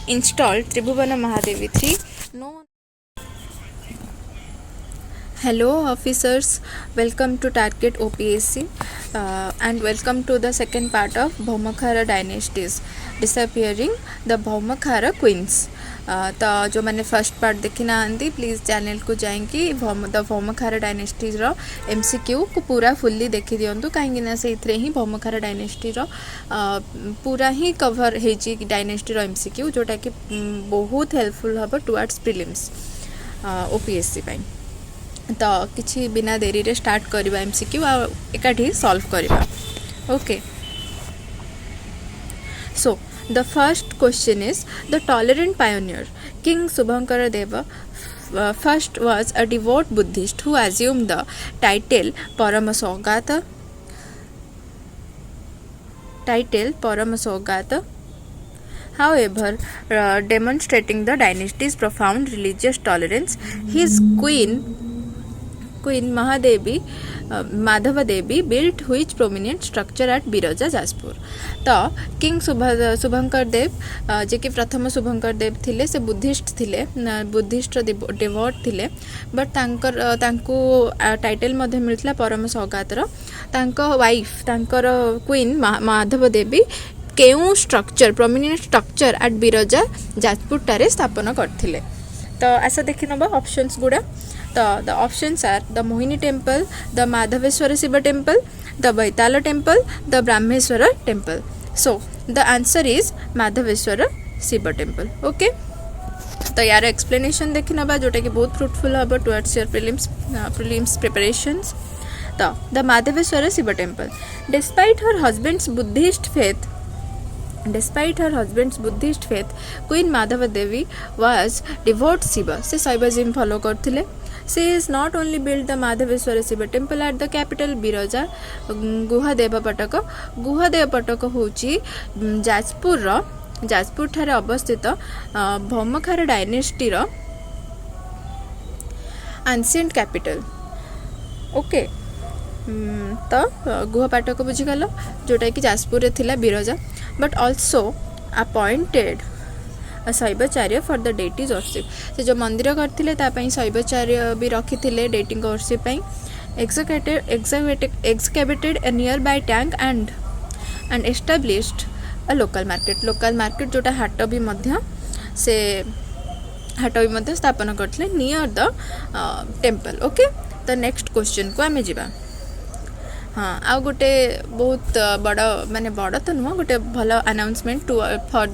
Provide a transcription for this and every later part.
installed Tribhuvana Mahadevi 3. No. Hello officers, welcome to Target OPSC and welcome to the second part of Bhaumakara Dynasties disappearing the Bhaumakara Queens. तो जो मैंने first part देखी ना please channel को जाइए the भौमखारा dynasty row MCQ को पूरा fully देखी दिंतु कहीं से ही भौमखारा डायनेस्टी रो पूरा ही कवर होती डायनेस्टी रो MCQ जोटा कि बहुत हेल्पफुल हम टुवर्ड्स प्रिलिम्स OPSC पाई। तो किसी बिना देरी रे स्टार्ट करवा MCQ एकाठी सॉल्व करवा। Okay, so the first question is the tolerant pioneer King Subhankara Deva first was a devout Buddhist who assumed the title Paramasogata however demonstrating the dynasty's profound religious tolerance his queen Mahadevi Madhava Devi built which prominent structure at Biraja Jaspur। तो king शुभंकर देव जे कि प्रथम शुभंकर देव थिले से Buddhist थिले Buddhist devote थिले but तांको title मध्ये मिलथिला परम सौगातर तांको वाइफ तांकर क्वीन माधव देवी केउ structure prominent structure at Biraja Jajpur टारे स्थापन करथिले। तो ऐसा देखि नबा ऑप्शंस गुडा। तो the options are the Mohini temple, the Madhaveshwar Shiva temple, the Baital temple, the Brahmeshwar temple. So the answer is Madhaveshwar Shiva temple. Okay, तो यार एक्सप्लेनेशन देखि नबा जोटा कि बहुत फ्रूटफुल हम टुवर्ड्स योर प्रिलिम्स प्रिपरेशंस। तो the Madhaveshwar Shiva temple despite her husband's Buddhist faith queen Madhav Devi was devout Shiva से शैवजिम फॉलो करथिले। She is not only built the Madhaveshwara Shiva temple at the capital Biraja Guhadevapataka होची जाजपुर ठारे अवस्थित Bhaumakara dynasty रो ancient capital. Okay, तो गुहापाटक बुझीगल जोटा कि जाजपुर रे थिला Biraja but also appointed Shaivacharya for the deities worship से जो मंदिर करते शैवाचार्य भी रखी थे डेटिंग worship excavated a nearby tank and established a local market जोटा हाट भी स्थापन करते नियर द टेम्पल। ओके, तो नेक्स्ट क्वेश्चन को आम जा। हाँ, आ गोटे बहुत बड़ माने बड़ तो नुह गोटे भल announcement to for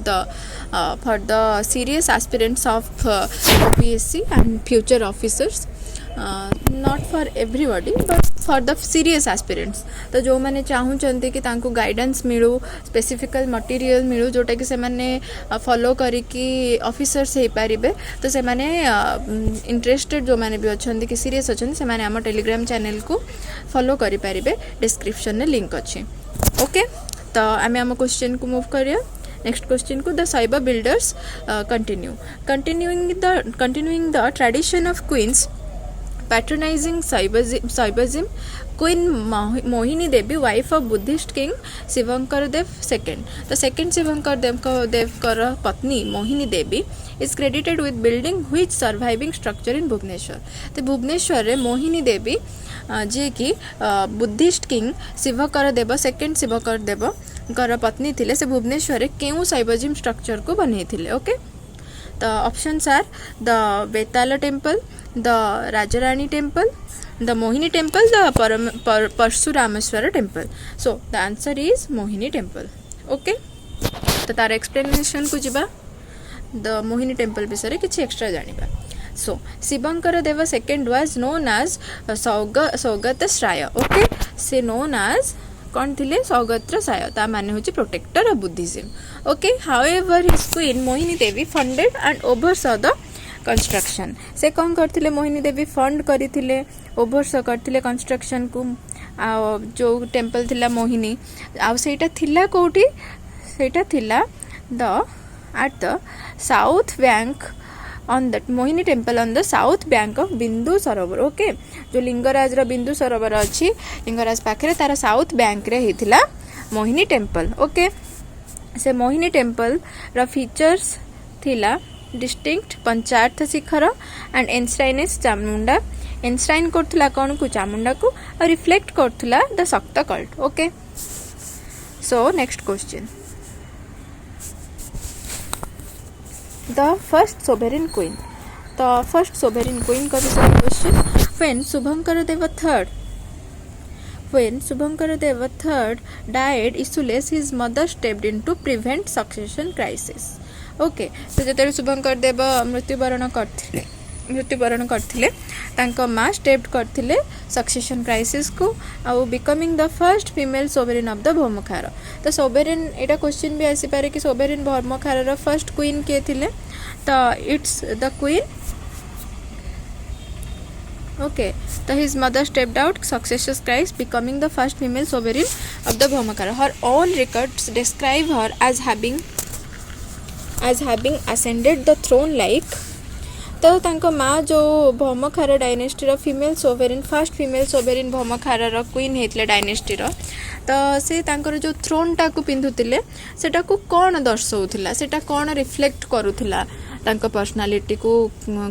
the serious aspirants of OPSC and future officers, not for everybody but for the serious aspirants. तो जो मैंने चाहूँगी कि तांको गाइडेंस मिलू स्पेसिफिकल मटेरियल मिलू जोटा कि सेमाने फॉलो करिकी ऑफिसर्स हो पारे। तो सेमाने इंटरेस्टेड जो मैंने भी अच्छा कि सीरियस अच्छा से मैंने आम टेलीग्राम चैनल को फॉलो करि पारिबे, डिस्क्रिप्शन में लिंक अच्छी। ओके, तो आम आम क्वेश्चन को मूव करिया नेक्स्ट क्वेश्चन को। The Shaiva builders continuing the tradition of queens patronizing Shaivism, Queen Mohini Devi, wife of Buddhist king Shivankar Dev II. The second Shivankar Dev Patni Mohini Devi is credited with building which surviving structure in Bhubaneswar. तो भुवनेश्वर रे मोहिनी देवी जे कि Buddhist king Shivkar देव second Shivkar देव कर पत्नी थिले से भुवनेश्वर रे केउ शैवजिम structure को बनै थिले। ओके, तो options are the Betal temple, the Rajarani temple, the Mohini temple, the Parashurameshwar temple. So the answer is Mohini temple. Okay, तो तार एक्सप्लेनेशन को जिबा द मोहिनी टेम्पल विषय किसी एक्स्ट्रा जानिबा। So Shivankara Deva second was known as Saugatashraya. Okay, से नोन एज कौन थिले सौगत्र साय ता माने होची protector of Buddhism. Okay, however his queen Mohini Devi funded and oversaw the construction. से कौन करथिले मोहिनी देवी फंड करथिले ओवरसॉ करथिले कंस्ट्रक्शन को। जो टेम्पल थिला मोहिनी सेटा थिला कोठी सेटा थिला the at the south bank on that Mohini temple on the south bank of बिंदु सरोवर। ओके, जो लिंगराज रो बिंदु सरोवर अच्छी लिंगराज पाखे तार साउथ बैंक रे हिथिला मोहिनी टेम्पल। ओके, से मोहिनी टेम्पल र फीचर्स थिला डिस्टिंक्ट पंचायत shikhara and enshrines Chamunda enshrine करथुला कौन को चामुंडा को और रिफ्लेक्ट करथुला the Shakta cult okay so next question the first sovereign queen the first sovereign queen का question when Subhankara Deva third When Subhankara Deva III died, Isules, his mother stepped in to prevent succession crisis. Okay, तो जतरे शुभंकर देव मृत्युवरण करथिले तांको माँ stepped करथिले succession crisis को आउ becoming the first female sovereign of the Bhaumakara तो sovereign एटा question भी आसी पारे कि सोवेरेन भौमखार रो फर्स्ट क्वीन के थिले तो it's the queen okay so his mother stepped out succession crisis becoming the first female sovereign of the Bhaumakara her own records describe her as having ascended the throne like तो तांको माँ जो भौमखार dynasty रो female सोवेरेन first female सोवेरेन भौमखार रो queen हेतले dynasty रो तो से तांकर जो throne टा को पिंधुतिले सेटा को कोन दर्शाउथिला सेटा कोन रिफ्लेक्ट करूथिला तांको पर्सनालिटी को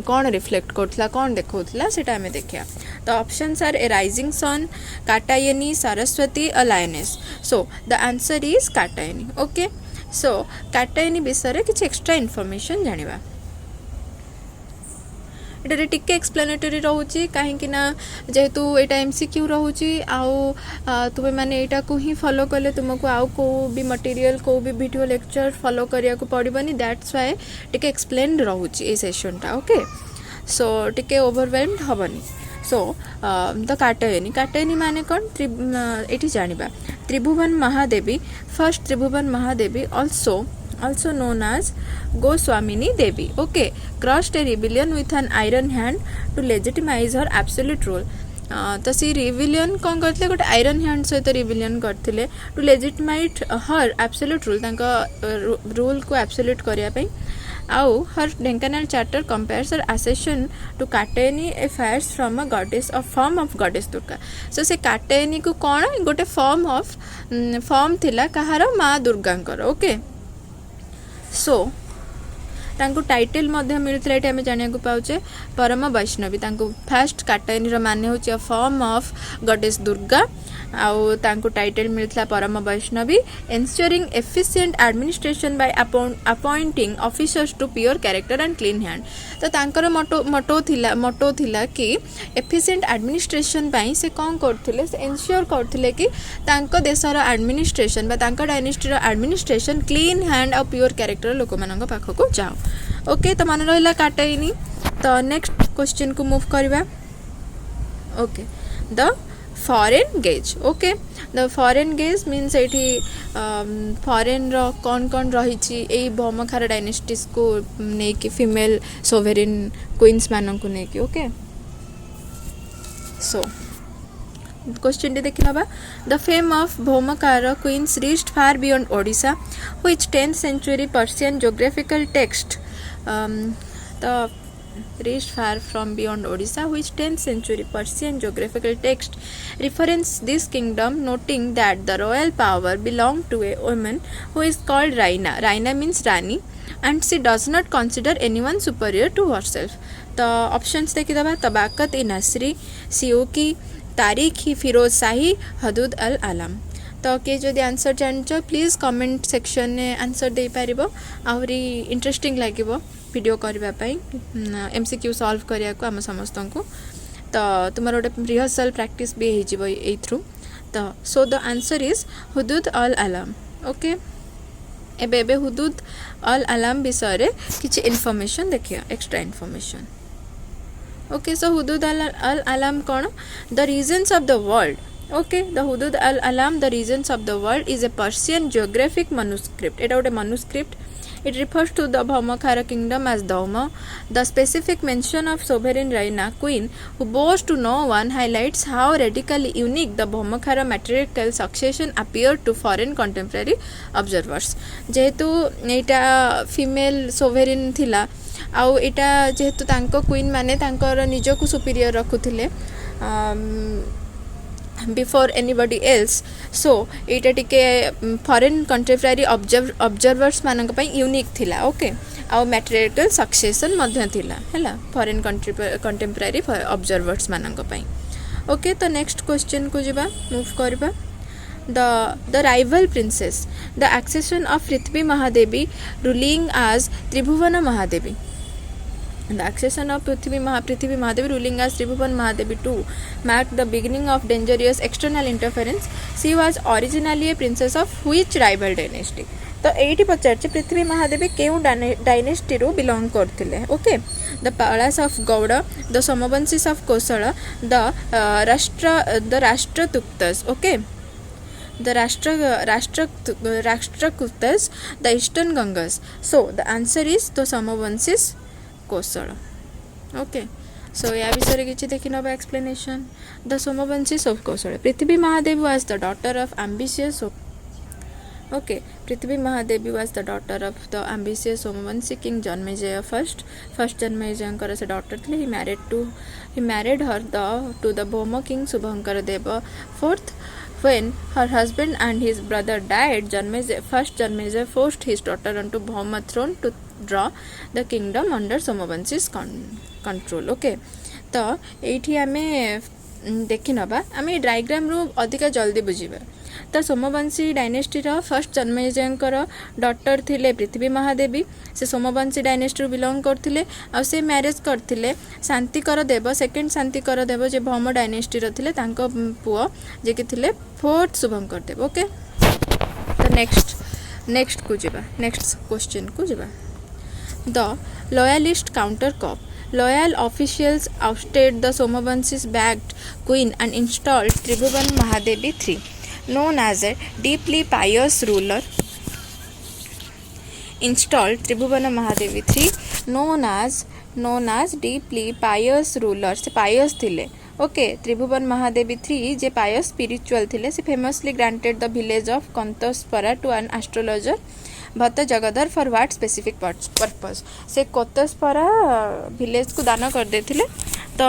कोन रिफ्लेक्ट करथिला कोन देखौथिला सेटा हमें देखिया तो options are a rising sun Katyayani Saraswati a lioness so the answer is Katyayani okay so Katyayani विषय किछ एक्स्ट्रा इन्फॉर्मेशन जानिबा एटा टिके एक्सप्लेनेटरी रहउची काहेकि ना जेहेतु एटा एमसीक्यू रहउची आउ तुमे माने एटा को ही फॉलो करले तुमको आउ को भी मटेरियल को भी वीडियो लेक्चर फॉलो करिया को पड़िबनी दैट्स व्हाई टिके एक्सप्लेन रहउची ए सेशन टा ओके सो टिके ओवरवेल्म्ड हबनी सो द काटायनी माने कोन एठी जानिबा त्रिभुवन Mahadevi first Tribhuvan Mahadevi also known as Goswamini Devi okay crushed a rebellion with an iron hand to legitimize her absolute rule तो सी rebellion कौन करते गोटे iron hand सहित rebellion करते to legitimate her absolute rule rule को absolute करने आउ her Dhenkanal charter compares her accession to Katyayani a fierce from a goddess of form of goddess Durga so से काटायनी को कौन गोटे फॉर्म थिला कहार माँ दुर्गांकर ओके सो तांको टाइटल मध्य मिलता ये आम जाना पाचे परम वैष्णवी तांको फास्ट काटायनी माने होची a form of goddess Durga आउ तांको टाइटल मिलता परम Vaishnavi ensuring efficient administration by appointing officers to pure character and clean hand तो तांकर मोटो थिला कि एफिशिएंट एडमिनिस्ट्रेशन बाय से कौन करथिले से एंश्योर करथिले कि तांको देशर एडमिनिस्ट्रेशन बा तांको डायनेस्टी रो एडमिनिस्ट्रेशन क्लीन हैंड और प्योर कैरेक्टर लोक मानक पाखको जाओ ओके तो मन रहिला काटायनी तो नेक्स्ट क्वेश्चन को मूव करबा okay the foreign gauge okay the foreign gauge means ये फॉरेन रो कौन कौन रही भौमखार डायनेस्टीज को नेकी फीमेल सोवेरेन क्वींस मानन को नेकी ओके सो क्वेश्चन देख नबा the fame of Bhaumakara queens reached far beyond Odisha which 10th century Persian geographical text the reached far from beyond Odisha which 10th century Persian geographical text reference this kingdom noting that the royal power belonged to a woman who is called Raina. Raina means Rani and she does not consider anyone superior to herself. The options देखि दबा तबाकत इ नसरी सियोकी तारीख ही फिरोज शाही हदूद अल आलम तो किए जदि answer जानछ please comment section ने answer दे पारिबो आहुरी interesting लागिबो video करबा पई एमसीक्यू सॉल्व करिया को हम समस्त को तो तुमर गोटे रिहर्सल प्रैक्टिस भी हो जिवो ए थ्रू तो so the answer is Hudud al Alam okay एबे हुदूद अल आलम विषय रे किछि इन्फॉर्मेशन देखिया extra information okay so Hudud al Alam कौन the regions of the world okay the hudud al alam the regions of the world is a Persian geographic manuscript it out a manuscript it refers to the Bhaumakara kingdom as Dauma the specific mention of sovereign Raina queen who boasts to no one highlights how radically unique the Bhaumakara matriarchal succession appeared to foreign contemporary observers जेहेतु एटा female सोवेरेन थिला आउ एटा जेहेतु तांको queen माने तांकर निजको superior रखुथिले before anybody else. So एटा टिके foreign contemporary observers मानक पई यूनिक थिला ओके आउ मैट्रियार्कल सक्सेशन मध्य थिला हैला foreign contemporary observers मानक पई ओके। तो नेक्स्ट क्वेश्चन को जिबा मूव करबा the rival princess, the accession of Prithvi Mahadevi ruling as Tribhuvana Mahadevi. The accession of Prithvi Mahadevi ruling as Tribhuvan Mahadevi too marked the beginning of dangerous external interference. She was originally a princess of which rival dynasty? तो एटी पचार पृथ्वी महादेवी केउ dynasty रू belong करथिले okay. The Palas of Gauda, the Somavanshis of Kosala, the Rashtrakutas okay, the Rashtrakutas, the Eastern Gangas. So the answer is the Somavansis Kosala. Okay. So या विषय किछि देखि नबा explanation. The Somavansis of Kosala. Prithvi Mahadevi was the daughter of ambitious okay. Prithvi Mahadevi was the daughter of the ambitious Somavanshi king Janmejaya first. First Janmejaya se daughter thile. He married her to the Bhoma king Subhankara Deva fourth. When her husband and his brother died, Janmejaya forced his daughter onto Bhauma throne to draw the kingdom under Somavanshis control. Okay. तो एठी आमे देखि नबा आमे diagram रो अधिका जल्दी बुझिबा। तो Somvanshi dynasty row first जन्मेजयंकर daughter थिले पृथ्वी महादेवी। से सोमवंशी डायनेस्टी रो बिलोंग करथिले आ से मैरिज करथिले शांतिकर देव सेकंड शांतिकर देव जे भौम डायनेस्टी रो थिले तांको पुओ जे कि थिले फोर्थ शुभंकर देव ओके। तो नेक्स्ट को जिबा नेक्स्ट क्वेश्चन को जिबा। The loyalist counter cup loyal officials ousted the Somavanshis backed queen and installed Tribhuvan Mahadevi III, known as a deeply pious ruler. Installed Tribhuvan Mahadevi III, known as deeply pious ruler. से pious थिले okay. त्रिभुवन Mahadevi III जे pious spiritual थिले से famously granted the village of Kantaspara to an astrologer Bhatta Jagadhara for what specific purpose. से Kantaspara village को दान कर देथिले तो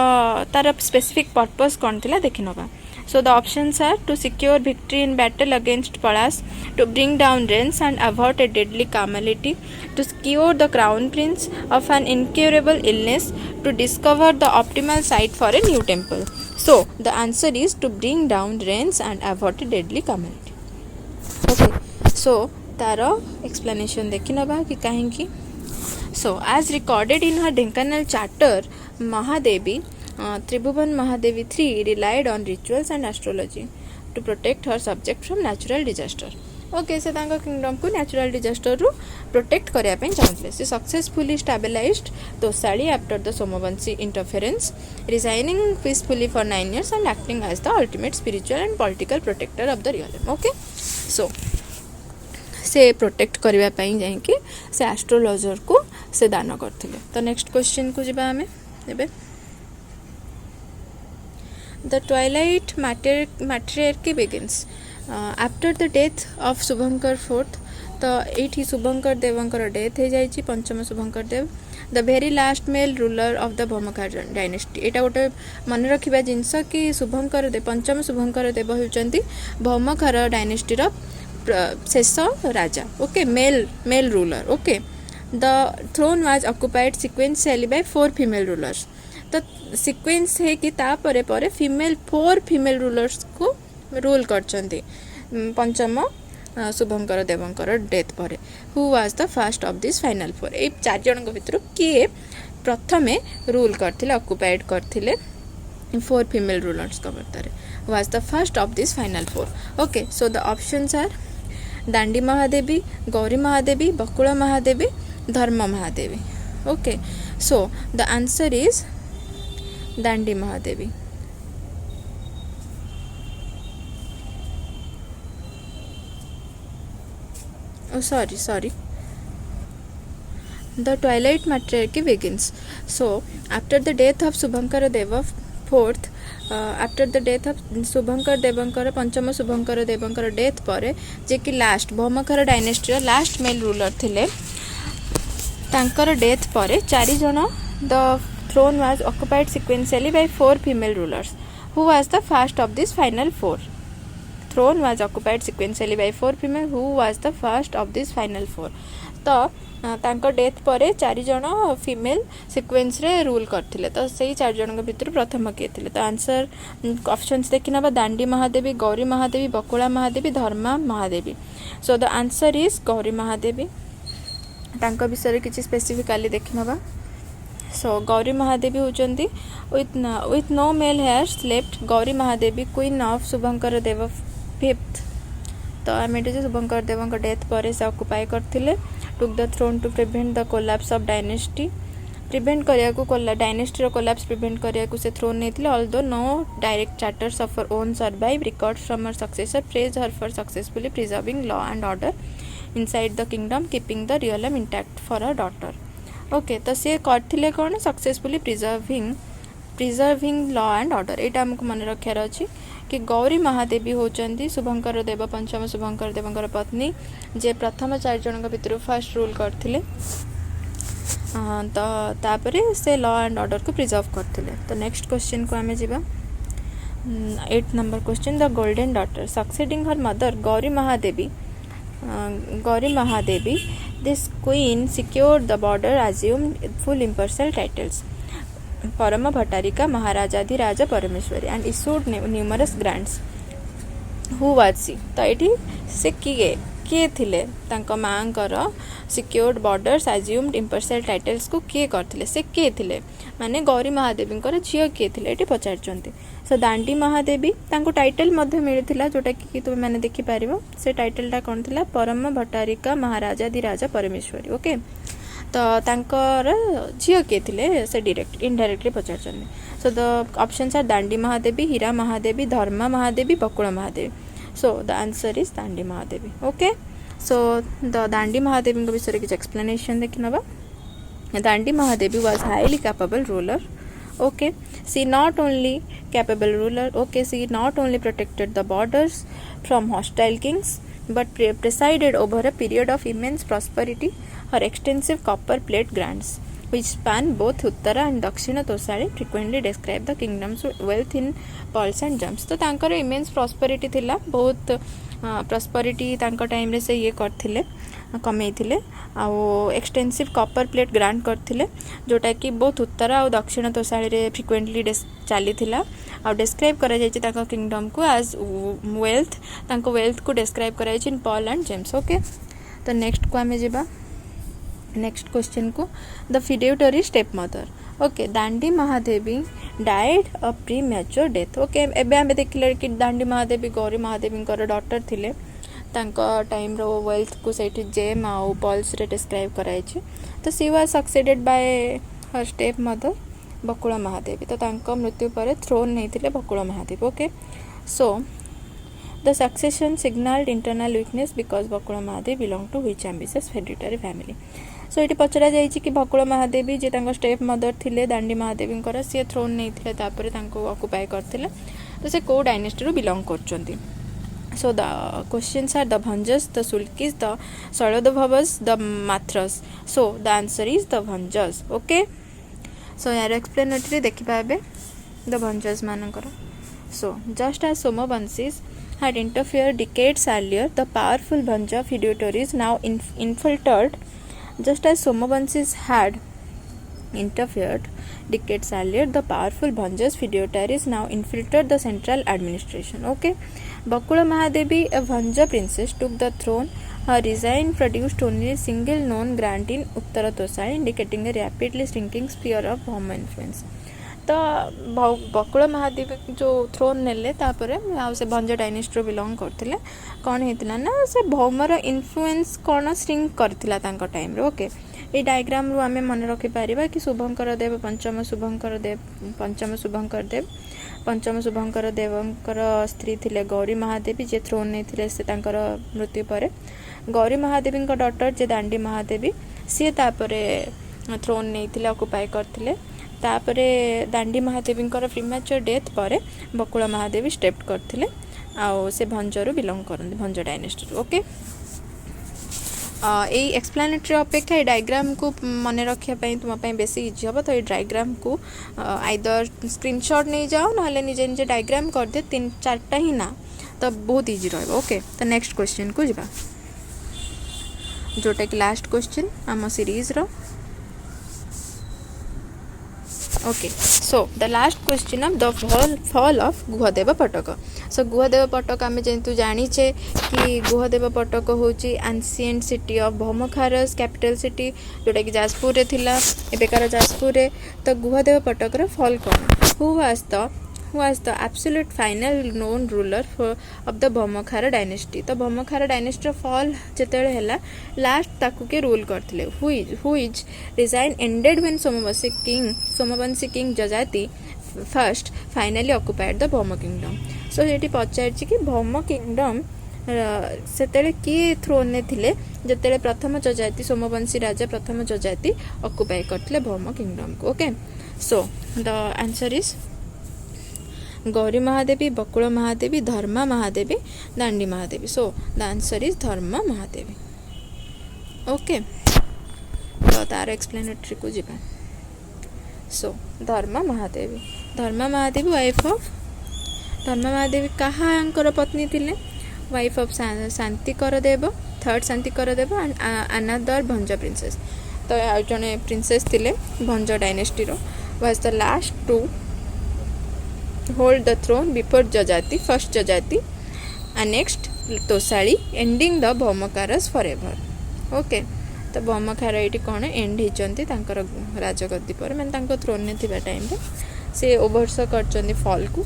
तार स्पेसिफिक पर्पस कौन थिला देखि नबा। So the options are to secure victory in battle against पलास, to bring down rains and avoid a deadly calamity, to cure the crown prince of an incurable illness, to discover the optimal site for a new temple. So the answer is to bring down rains and avoid a deadly calamity okay. So तारो explanation देखि नबा कि काहेकि। So as recorded in her Dhenkanal charter Mahadevi Tribhuvan Mahadevi III relied on rituals and astrology to protect her subject from natural disaster okay. से तांका kingdom को natural disaster रु protect करिया पे चाहूले। से successfully stabilized Tosali after the Somavanshi interference, resigning peacefully for 9 years and acting as the ultimate spiritual and political protector of the realm okay. सो से प्रोटेक्ट करबा पई जाई कि से एस्ट्रोलॉजर को से दान करथिले। तो नेक्स्ट क्वेश्चन को जिबा हमें एबे। The twilight matriarchy begins after the death of Subhankara fourth. तो एठी शुभंकर देवंकर डेथ हो जाई पंचम Subhankara Deva, the very last male ruler of the Bhaumakara dynasty. एटा गोटे मन रखिबा जिंस कि शुभंकर देव पंचम शुभंकर देव होचंती भौमकार डायनेस्टी रो शेष राजा okay, male ruler okay. The throne was occupied sequentially by 4 female rulers. तो सिक्वेंस है कि तापरे परे 4 फीमेल रूलर्स को रूल करचंती पंचम शुभंकर देवंकर डेथ परे। Who was the first of this final 4? ए 4 जन भितर किए प्रथमे रूल करथिले ऑक्युपाइड करथिले 4 फीमेल रूलर्स को बर्तारे was the first of this final 4 okay. So the options are Dandi Mahadevi, Gauri Mahadevi, Bakula Mahadevi, Dharma Mahadevi okay. So the answer is Dandi Mahadevi. Oh, sorry. The twilight matriarchy begins. So, after the death of Subhankara Deva fourth, after the death of Subhankara देवंकर पंचम शुभंकर देवंकर death पर जे कि last Bhaumakara dynasty last male ruler थिले तांकर death पर 4 जन the throne was occupied sequentially by 4 female rulers Who was the first of these final four? Throne was occupied sequentially by 4 female. Who was the first of these final four? तो तांको death पर 4 जन female sequence रे rule करथिले तो सेही 4 जन भितर प्रथम किए थिले तो आंसर ऑप्शंस देखि नबा Dandi Mahadevi Gauri Mahadevi Bakula Mahadevi Dharma Mahadevi so the answer is Gauri Mahadevi तांको विषय किछि स्पेसिफिकली देखि नबा सो गौरी महादेवी होचंती with no male heirs left Gauri Mahadevi queen of Subhankara Deva 5th तो आम ये शुभंकर देव डेथ पर से ऑक्युपाई करथिले took the throne to prevent the collapse of dynasty prevent करिया को डायनेस्टी रो कोलैप्स प्रिवेंट करिया को से थ्रोन नेथिले although no direct charters of her own survive records from her successor praise her for successfully preserving law and order inside the kingdom keeping the realm intact for her daughter okay तो she करथिले कोन successfully preserving law and order एटा हमको मन रखियार अछि कि गौरी महादेवी होचंती शुभंकर देव पंचम शुभंकर देवंकर पत्नी जे प्रथम 4 जन भितर फर्स्ट रूल करथिले तो तापरे से लॉ एंड ऑर्डर को प्रिजर्व करथिले तो नेक्स्ट क्वेश्चन को आमे जिबा 8 number question the golden daughter succeeding her mother Gauri Mahadevi this queen secured the border assumed full impartial titles Parama Bhattarika Maharajadhiraja Parameshvari and issued numerous grants who was she तो एटी से किए थिले तांको मांकर secured borders assumed impartial titles को किए करथिले से किए थिले माने गौरी महादेवी झील किए थिले एटी पचारचंती सो दांडी महादेवी तांको टाइटल मध्ये मिलिथिला जोटा कि तुम मैंने देखि पारिबो से टाइटलटा कोन थिला परम भट्टारिका महाराजाधिराज परमेश्वरी ओके तो तांकर झील किए थिले से डायरेक्ट इनडायरेक्टली पचारचंती so the options are Dandi Mahadevi Hira Mahadevi Dharma Mahadevi Bakula Mahadevi so the answer is dandi mahadevi okay so the dandi mahadevi विषय किछ explanation देखिनबा dandi mahadevi was highly capable ruler okay she not only capable ruler okay she not only protected the borders from hostile kings but presided over a period of immense prosperity her extensive copper plate grants which span both Uttara and Dakshina Tosali frequently describe the kingdom's wealth in pearls and gems तो तांकर immense prosperity थिला बहुत prosperity तांकर time रे से ये करथिले कमेई थिले आ एक्सटेंसिव कॉपर प्लेट ग्रांट करथिले जोटा कि बहुत उत्तरा और दक्षिण तोसाली रे फ्रिक्वेंटली चली थिला आ डिस्क्राइब करा जाय तांकर किंगडम को एज वेल्थ तांको वेल्थ को डिस्क्राइब करा जाय in pearl and gems okay तो नेक्स्ट को आमे जेबा नेक्स्ट क्वेश्चन को द फिडेटरी stepmother okay Dandi Mahadevi died a premature death okay एबे आमे देखिले कि दांडी महादेवी गौरी महादेवी डॉटर थिले तांको टाइम रो वेल्थ को सेठी जेम आ पर्ल्स रे डिस्क्राइब कराई छी तो she was succeeded by her stepmother बकुड़ा Mahadevi तो तांको मृत्यु पर थ्रोन नहीं थिले Bakula Mahadevi okay so the succession signalled internal weakness because Bakula Mahadevi belong to which ambitious hereditary family so ये पचरा जाइए कि बकुड़ा महादेवी जे स्टेप मदर थिले दांडी महादेवी सी थ्रोन नहीं थिले तापर तांको ऑक्युपाई करथिले तो से को डायनेस्टी रो बिलोंग करचंती so the questions are the Bhanjas the Sulkis the Sailodbhavas the Mathras so the answer is the Bhanjas okay so यार एक्सप्लेनेटरी देखि पाबे द भंजस मानकर so just as Somavamshis had interfered decades earlier the powerful Bhanja feudatories now infiltrated just as Somavansis had interfered decades earlier the powerful Bhanjas feudatories now infiltrated the central administration okay Bakula Mahadevi a Bhanja princess took the throne her reign produced only a single known grant in Uttara Tosai indicating a rapidly shrinking sphere of Bhauma influence तो बकुड़ा महादेवी जो throne नेले तापरे से भंजा dynasty belong करथिले कौन हेतिला ना से भौमर influence कौन श्रिंक करथिला तांको टाइम रे ओके ए डायग्राम रो आमे मन रखि पारिबा कि शुभंकर देव पंचम शुभंकर देव पंचम शुभंकर देवंकर स्त्री थिले गौरी महादेवी जे थ्रोन नै थिले से तांकर मृत्यु परे गौरी महादेवी को डॉटर जे दांडी महादेवी सी तापरे थ्रोन नै थिले ऑक्युपाई करथिले तापरे दांडी महादेवी प्रीमैच्योर डेथ पर बकुड़ा महादेवी स्टेप करथिले आ से भंजरू बिलोंग करते भंज डायनेस्टी ओके यही एक्सप्लानेटरी अपेक्षा डायग्राम को मन रखापी तुम्हें बेसी इजी हम। तो ये डायग्राम को आइदर स्क्रीनशॉट नहीं जाओ ना निजे निजे डायग्राम कर दे 3-4टा ही ना, तो बहुत इजी रहा। ओके, तो नेक्स्ट क्वेश्चन को जावा, जोटा कि लास्ट क्वेश्चन आम सीरीज रो। Okay, so the last question of the fall of Guhadeva Pataka. So गुहदेव पटक आम जेहेतु जानीचे कि गुहदेव पटक हूँ ancient city of Bhaumakaras capital city, जोटा कि जाजपुर थिला, एबेकार जाजपुर। तो गुहदेव पटक रो फॉल कौन? Who was the absolute final known ruler of the Bhaumakara dynasty। तो Bhaumakara dynasty fall जेतेले हैला लास्ट ताकू के रूल करथिले, who is resign ended when Somavanshi king Jajati first finally occupied the Bhauma kingdom। सो ये पचारछि कि भौम kingdom सेतेले किए throne ने थिले जेतेले प्रथम जजाति सोमवंशी राजा प्रथम जजाति ऑक्युपाई करथिले भौम किंगडम को। Okay, so the answer is Gauri Mahadevi, Bakula Mahadevi, Dharma Mahadevi, Dandi Mahadevi. So the answer is Dharma Mahadevi. Okay, तो तार एक्सप्लेनेटरी को जीवा। So Dharma Mahadevi wife of Dharma Mahadevi कहांकर पत्नी थिले? Wife of Shantikara Deva, third Shantikara Deva and another Bhanja princess. तो जड़े प्रिंसेस थिले भंज डायनेस्टी रो, was the last to hold the throne before Jajati, first Jajati and next Tosali, ending the Bhaumakaras forever. Okay, तो भौमखार ये कौन एंड होती राजगद्दी पर, मैंने थ्रोन ने थिबा टाइम से ओभरसो कर फॉल को।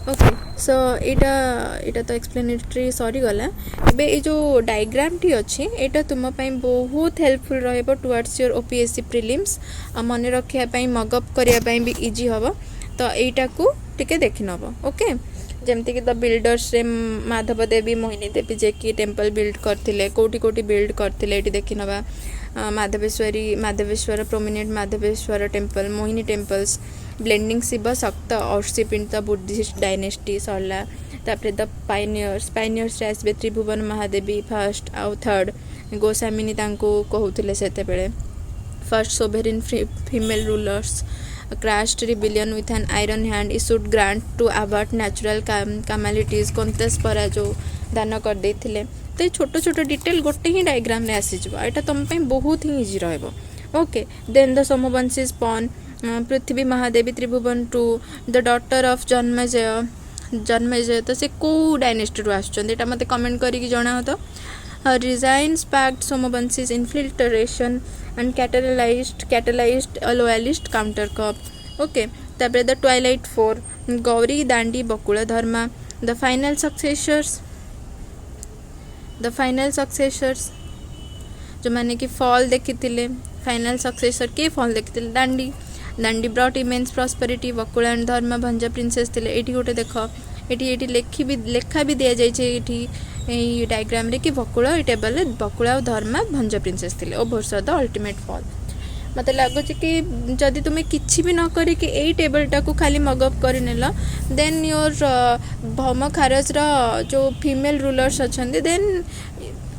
ओके, सो इटा तो एक्सप्लेनेटरी सरी गला। एबे ये जो डायग्राम टी अच्छी एटा तुम बहुत हेल्पफुल रहिबो टुवर्ड्स योर ओपीएससी प्रिलिम्स। मन रखापी मगअप करने भी इजी हम। तो यहीटा को टिके देखि नब। ओके, जमती कि द बिल्डर्स रे माधव देवी मोहिनी देवी जे कि टेम्पल बिल्ड करथिले, कोटी बिल्ड करथिले एटी देखि नबा। Madhaveshwar prominent Madhaveshwar temple, Mohini temples, blending Shiva Shakta worship in the Buddhist dynasty Sarala. तापर द पाइनियर्स आसबे त्रिभुवन महादेवी फर्स्ट आउ थर्ड, गोस्वामिनी तांको कहूथिले सेते बेले। First sovereign female rulers crashed rebellion with an iron hand, issued grant to avert natural calamities, कंतेस्परा जो दान कर देथिले। तो ये छोट छोट डिटेल गोटे ही डायग्राम रे आसी जबो, एटा तुम पे बहुत ही इजी रहबो। Okay, then the Somavanshi spawn Prithvi Mahadevi Tribhuvan to the daughter of Janmejaya. तो से को डायनेस्टी रो आछन एटा मते कमेंट करी कि जणाओ। तो resign sparked Somavanshis infiltration and catalyzed a loyalist counter coup। Okay, तापर the twilight four, Gauri, Dandi, Bakul, Dharma. the final successors जो माने कि फॉल देखिथिले, फाइनल सक्सेसर के फॉल देखिथिले Dandi brought immense prosperity, Bakula and Dharma Bhanja princess थिले। एटी गोटे देख एटी लेखा भी दिया जाइए ये डायग्राम रे कि बकुल टेबल रे बकुल और धर्मा भंज प्रिंसेस थिले ओभरसो द अल्टीमेट फॉल। मत लगुच कि जदि तुम्हें किसी भी न करी कि एई टेबलटा को खाली मगअप कर नेल, देन योर भौमखारस जो फीमेल रूलर्स अच्छे then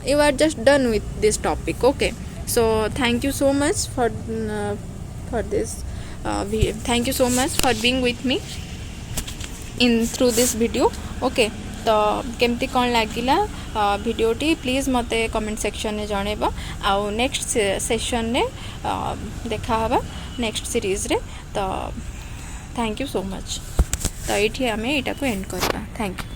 you are just done with this topic. Okay, so thank you so much for this thank you so much for being with me in through this video. Okay, तो केमती कौन लगिला वीडियोटी please मते comment section में जनइब। आउ next session ने देखा हवा नेक्स्ट सीरीज रे। तो थैंक यू सो मच। तो ये आम यहाँ को एंड करवा। Thank you.